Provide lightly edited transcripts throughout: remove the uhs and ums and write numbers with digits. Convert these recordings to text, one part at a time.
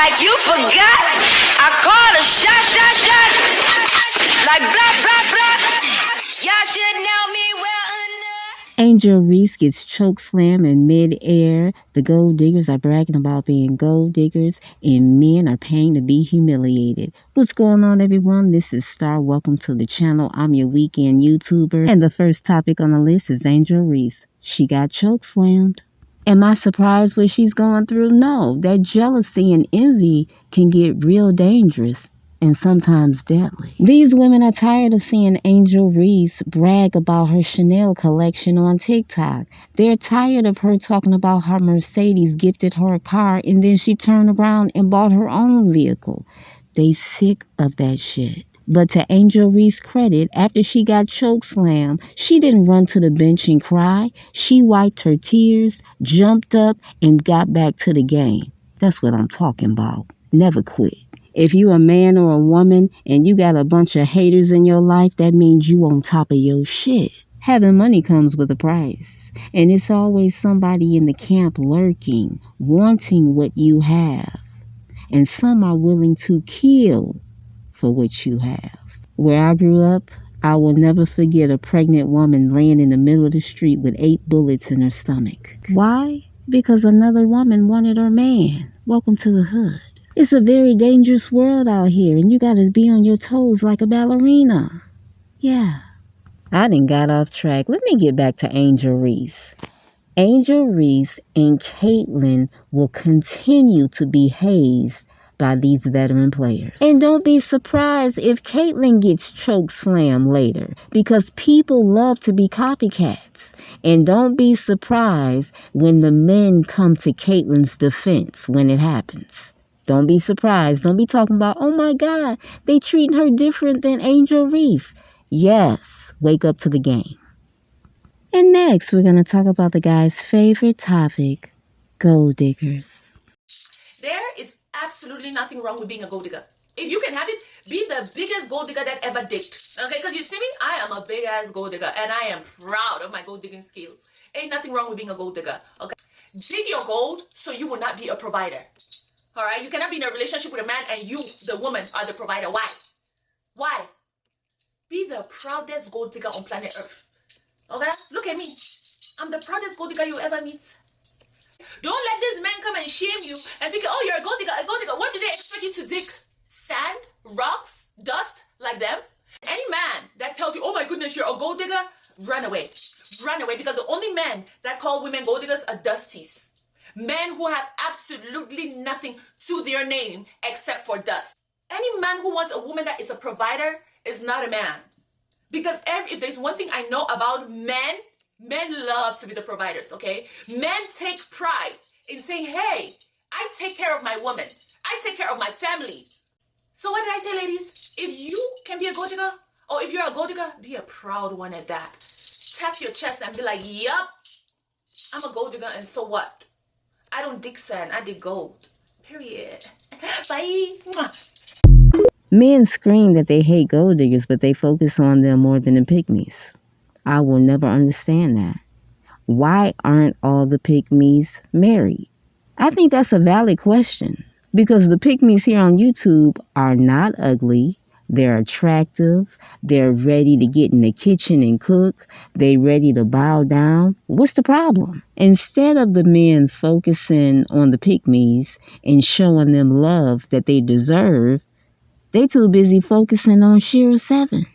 like you forgot. I called a shot. Like blah, blah, blah. Y'all should know me well enough. Angel Reese gets chokeslammed in mid-air. The gold diggers are bragging about being gold diggers, and men are paying to be humiliated. What's going on, everyone? This is Star. Welcome to the channel. I'm your weekend YouTuber, and the first topic on the list is Angel Reese. She got chokeslammed. Am I surprised what she's going through? No. That jealousy and envy can get real dangerous and sometimes deadly. These women are tired of seeing Angel Reese brag about her Chanel collection on TikTok. They're tired of her talking about how Mercedes gifted her a car and then she turned around and bought her own vehicle. They sick of that shit. But to Angel Reese's credit, after she got chokeslammed, she didn't run to the bench and cry. She wiped her tears, jumped up, and got back to the game. That's what I'm talking about. Never quit. If you a man or a woman and you got a bunch of haters in your life, that means you on top of your shit. Having money comes with a price, and it's always somebody in the camp lurking, wanting what you have. And some are willing to kill for what you have. Where I grew up, I will never forget a pregnant woman laying in the middle of the street with 8 bullets in her stomach. Why? Because another woman wanted her man. Welcome to the hood. It's a very dangerous world out here, and you gotta be on your toes like a ballerina. Yeah. I done got off track. Let me get back to Angel Reese. Angel Reese and Caitlyn will continue to be hazed by these veteran players. And don't be surprised if Caitlyn gets chokeslammed later, because people love to be copycats. And don't be surprised when the men come to Caitlyn's defense when it happens. Don't be surprised. Don't be talking about, oh my God, they treating her different than Angel Reese. Yes, wake up to the game. And next, we're going to talk about the guy's favorite topic, gold diggers. There is absolutely nothing wrong with being a gold digger. If you can have it, be the biggest gold digger that ever digged. Okay, because you see me, I am a big ass gold digger and I am proud of my gold digging skills. Ain't nothing wrong with being a gold digger. Okay, dig your gold so you will not be a provider. All right, you cannot be in a relationship with a man and you, the woman, are the provider. Why? Why? Be the proudest gold digger on planet Earth. Okay, look at me. I'm the proudest gold digger you ever meet. Don't let these men come and shame you and think, oh, you're a gold digger, a gold digger. What do they expect you to dig? Sand, rocks, dust, like them? Any man that tells you, oh my goodness, you're a gold digger, run away. Run away, because the only men that call women gold diggers are dusties. Men who have absolutely nothing to their name except for dust. Any man who wants a woman that is a provider is not a man. Because if there's one thing I know about men, men love to be the providers, okay? Men take pride in saying, hey, I take care of my woman. I take care of my family. So what did I say, ladies? If you can be a gold digger, or if you're a gold digger, be a proud one at that. Tap your chest and be like, yup, I'm a gold digger, and so what? I don't dig sand, I dig gold. Period. Bye. Men scream that they hate gold diggers, but they focus on them more than the pygmies. I will never understand that. Why aren't all the pygmies married? I think that's a valid question, because the pygmies here on YouTube are not ugly. They're attractive. They're ready to get in the kitchen and cook. They're ready to bow down. What's the problem? Instead of the men focusing on the pygmies and showing them love that they deserve, they too busy focusing on Shira 7.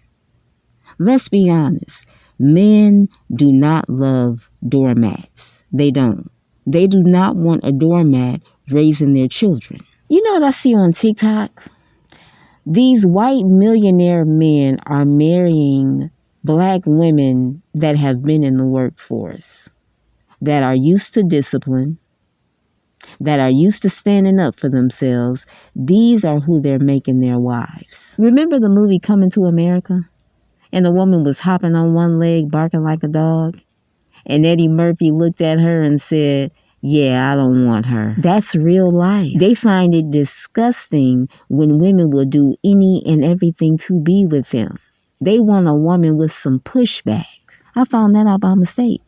Let's be honest. Men do not love doormats. They don't. They do not want a doormat raising their children. You know what I see on TikTok? These white millionaire men are marrying black women that have been in the workforce, that are used to discipline, that are used to standing up for themselves. These are who they're making their wives. Remember the movie Coming to America? And the woman was hopping on one leg, barking like a dog. And Eddie Murphy looked at her and said, yeah, I don't want her. That's real life. They find it disgusting when women will do any and everything to be with them. They want a woman with some pushback. I found that out by mistake.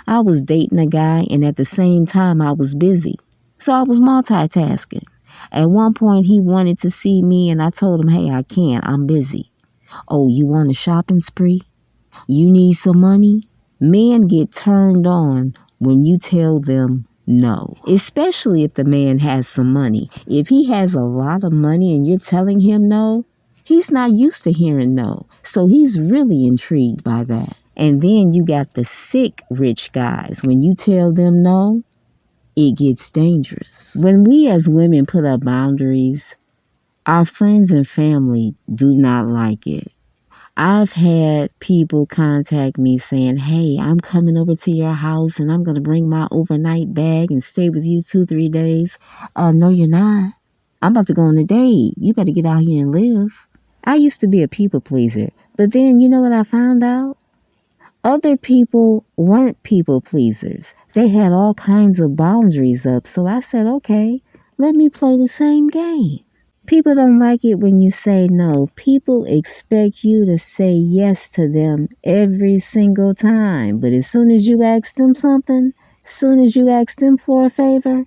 I was dating a guy, and at the same time I was busy. So I was multitasking. At one point, he wanted to see me, and I told him, hey, I can't. I'm busy. Oh, you want a shopping spree? You need some money? Men get turned on when you tell them no, especially if the man has some money. If he has a lot of money and you're telling him no, he's not used to hearing no, so he's really intrigued by that. And then you got the sick rich guys. When you tell them no, it gets dangerous. When we as women put up boundaries, our friends and family do not like it. I've had people contact me saying, hey, I'm coming over to your house and I'm going to bring my overnight bag and stay with you 2-3 days. No, you're not. I'm about to go on a date. You better get out here and live. I used to be a people pleaser, but then you know what I found out? Other people weren't people pleasers. They had all kinds of boundaries up. So I said, okay, let me play the same game. People don't like it when you say no. People expect you to say yes to them every single time. But as soon as you ask them something, as soon as you ask them for a favor,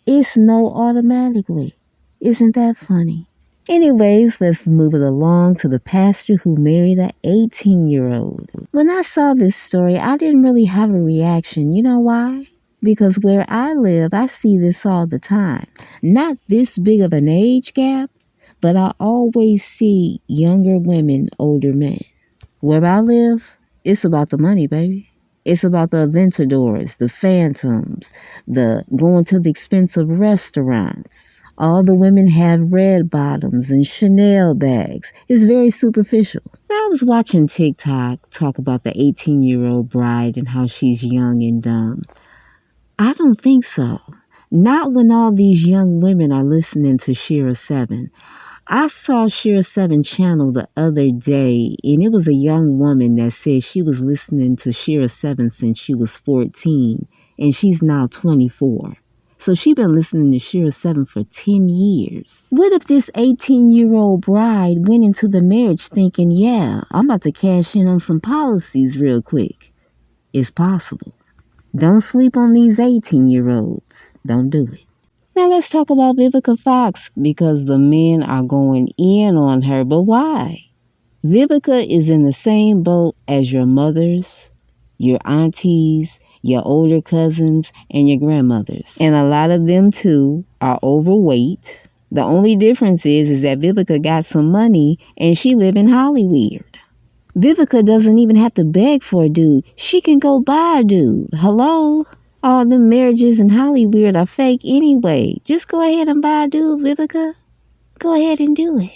it's no automatically. Isn't that funny? Anyways, let's move it along to the pastor who married an 18-year-old. When I saw this story, I didn't really have a reaction. You know why? Because where I live, I see this all the time. Not this big of an age gap, but I always see younger women, older men. Where I live, it's about the money, baby. It's about the Aventadors, the Phantoms, the going to the expensive restaurants. All the women have red bottoms and Chanel bags. It's very superficial. I was watching TikTok talk about the 18-year-old bride and how she's young and dumb. I don't think so. Not when all these young women are listening to Shira 7. I saw Shira 7 channel the other day, and it was a young woman that said she was listening to Shira 7 since she was 14, and she's now 24. So she's been listening to Shira 7 for 10 years. What if this 18-year-old bride went into the marriage thinking, yeah, I'm about to cash in on some policies real quick? It's possible. Don't sleep on these 18-year-olds. Don't do it. Now let's talk about Vivica Foxx, because the men are going in on her. But why? Vivica is in the same boat as your mothers, your aunties, your older cousins, and your grandmothers. And a lot of them, too, are overweight. The only difference is that Vivica got some money and she live in Hollywood. Vivica doesn't even have to beg for a dude. She can go buy a dude. Hello? All the marriages in Hollywood are fake anyway. Just go ahead and buy a dude, Vivica. Go ahead and do it.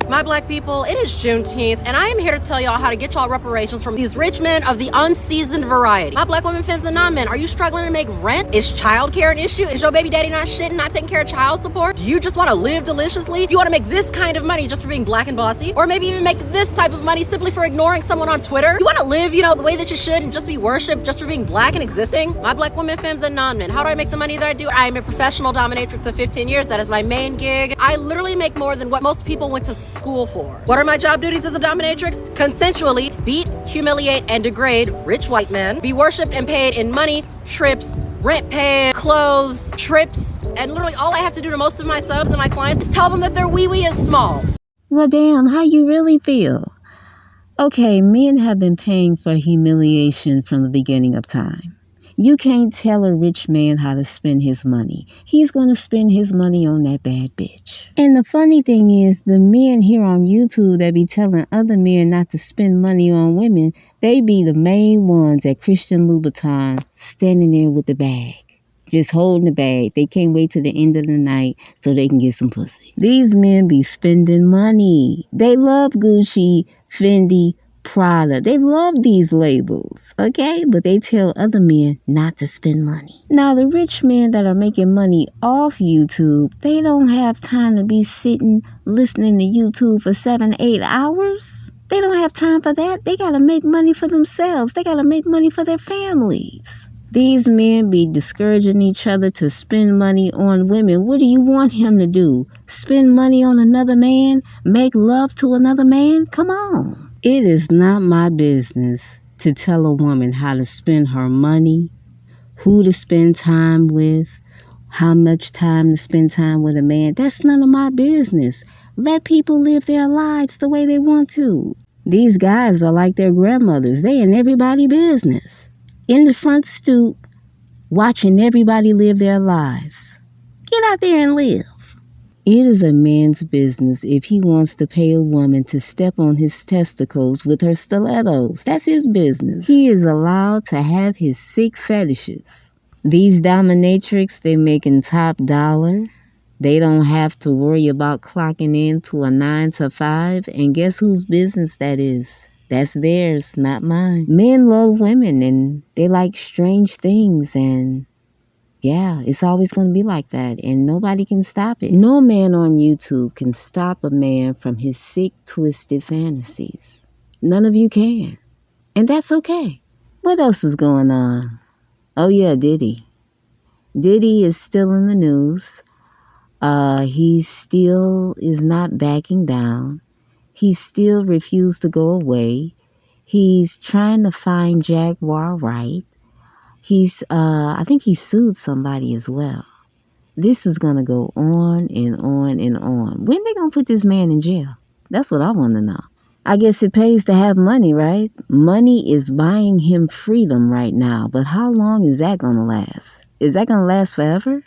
My black people, it is Juneteenth, and I am here to tell y'all how to get y'all reparations from these rich men of the unseasoned variety. My black women, femmes, and non-men, are you struggling to make rent? Is childcare an issue? Is your baby daddy not shitting, not taking care of child support? Do you just want to live deliciously? Do you want to make this kind of money just for being black and bossy? Or maybe even make this type of money simply for ignoring someone on Twitter? You want to live, the way that you should and just be worshipped just for being black and existing? My black women, femmes, and non-men, how do I make the money that I do? I am a professional dominatrix of 15 years. That is my main gig. I literally make more than what most people went to school for. What are my job duties as a dominatrix? Consensually beat, humiliate, and degrade rich white men, be worshipped and paid in money, trips, rent paid, clothes, trips, and literally all I have to do to most of my subs and my clients is tell them that their wee-wee is small. Well, damn, how you really feel? Okay, men have been paying for humiliation from the beginning of time. You can't tell a rich man how to spend his money. He's going to spend his money on that bad bitch. And the funny thing is, the men here on YouTube that be telling other men not to spend money on women, they be the main ones at Christian Louboutin standing there with the bag. Just holding the bag. They can't wait till the end of the night so they can get some pussy. These men be spending money. They love Gucci, Fendi, Prada. They love these labels, okay? But they tell other men not to spend money. Now, the rich men that are making money off YouTube, they don't have time to be sitting listening to YouTube for 7-8 hours. They don't have time for that. They got to make money for themselves. They got to make money for their families. These men be discouraging each other to spend money on women. What do you want him to do? Spend money on another man? Make love to another man? Come on. It is not my business to tell a woman how to spend her money, who to spend time with, How much time to spend time with a man, that's none of my business. Let people live their lives the way they want to. These guys are like their grandmothers. They in everybody's business. In the front stoop, watching everybody live their lives. Get out there and live. It is a man's business if he wants to pay a woman to step on his testicles with her stilettos. That's his business. He is allowed to have his sick fetishes. These dominatrix, they making top dollar. They don't have to worry about clocking in to a 9 to 5. And guess whose business that is? That's theirs, not mine. Men love women and they like strange things, and yeah, it's always going to be like that, and nobody can stop it. No man on YouTube can stop a man from his sick, twisted fantasies. None of you can. And that's okay. What else is going on? Oh yeah, Diddy. Diddy is still in the news. He still is not backing down. He still refused to go away. He's trying to find Jaguar right. I think he sued somebody as well. This is going to go on and on and on. When they going to put this man in jail? That's what I want to know. I guess it pays to have money, right? Money is buying him freedom right now. But how long is that going to last? Is that going to last forever?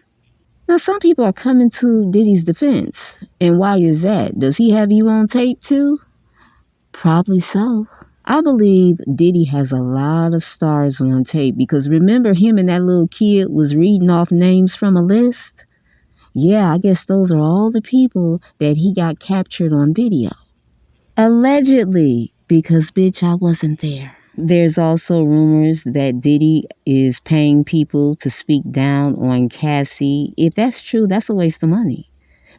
Now, some people are coming to Diddy's defense. And why is that? Does he have you on tape too? Probably so. I believe Diddy has a lot of stars on tape because remember him and that little kid was reading off names from a list? Yeah, I guess those are all the people that he got captured on video. Allegedly, because bitch, I wasn't there. There's also rumors that Diddy is paying people to speak down on Cassie. If that's true, that's a waste of money.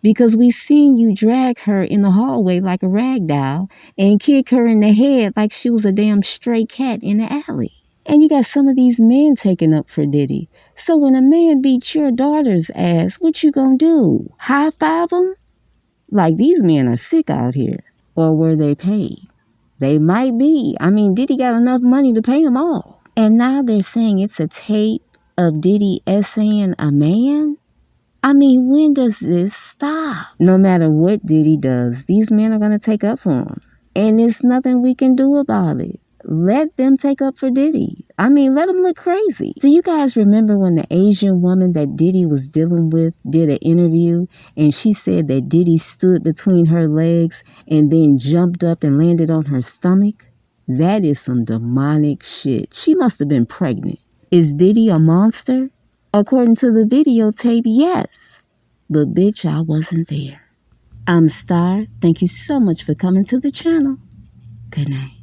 Because we seen you drag her in the hallway like a rag doll and kick her in the head like she was a damn stray cat in the alley. And you got some of these men taking up for Diddy. So when a man beats your daughter's ass, what you gonna do? High five him? Like, these men are sick out here. Or were they paid? They might be. I mean, Diddy got enough money to pay them all. And now they're saying it's a tape of Diddy essaying a man? I mean, when does this stop? No matter what Diddy does, these men are going to take up for him. And there's nothing we can do about it. Let them take up for Diddy. I mean, let them look crazy. Do you guys remember when the Asian woman that Diddy was dealing with did an interview and she said that Diddy stood between her legs and then jumped up and landed on her stomach? That is some demonic shit. She must have been pregnant. Is Diddy a monster? According to the videotape, yes. But bitch, I wasn't there. I'm Star. Thank you so much for coming to the channel. Good night.